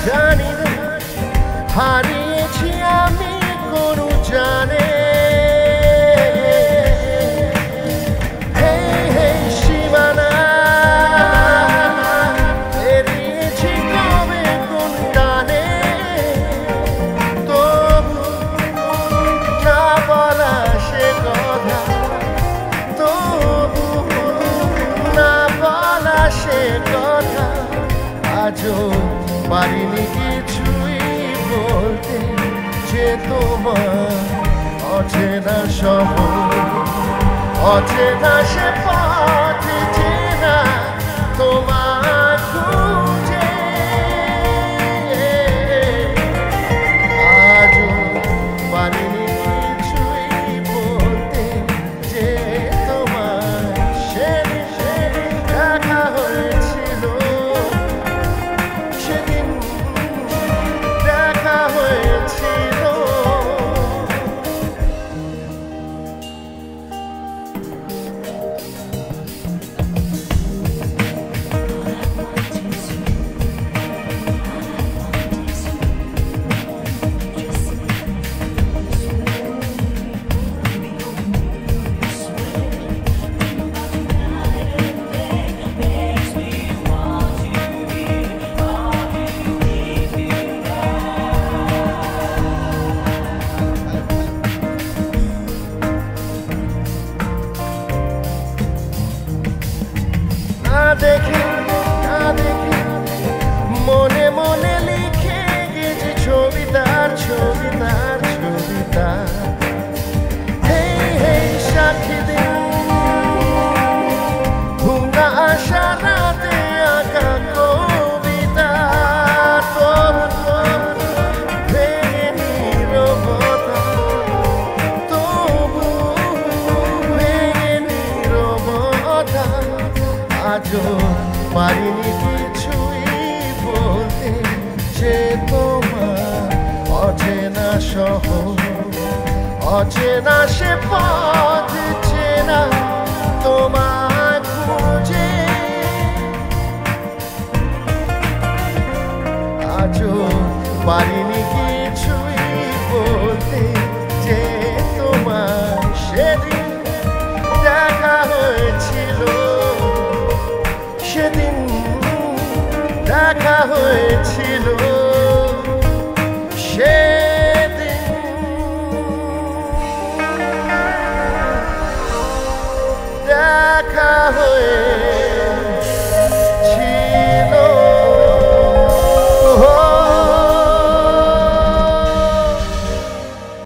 জানি না হারিয়েছি আমি কোন জানে সীমানা পেরিয়েছি কবে কোন টানে তবু না বলা সে কথা তবু না বলা সে কথা আজও পারিনি কিছুই বলতে যে তোমার অচেনা শহর অচেনা সে পথ চেনা তোমার খুঁজে আজও পারিনি কিছুই বলতে যে তোমার সেদিন দেখা হয়েছিল সেদিন দেখা হয়েছিল দেখি মনে মনে লিখে গেছি ছবিতার ছবিতার ছবিতার হেই সাক্ষী দিন ঘুমনা আসা রাতে আঁকা কবিতা ভেঙে নীরবতা তবু ভেঙে নীরবতা আজও পারিনি কিছুই বলতে যে তোমার অচেনা শহর অচেনা সে পথ চেনা তোমার খুঁজে আজও পারিনি কিছুই বলতে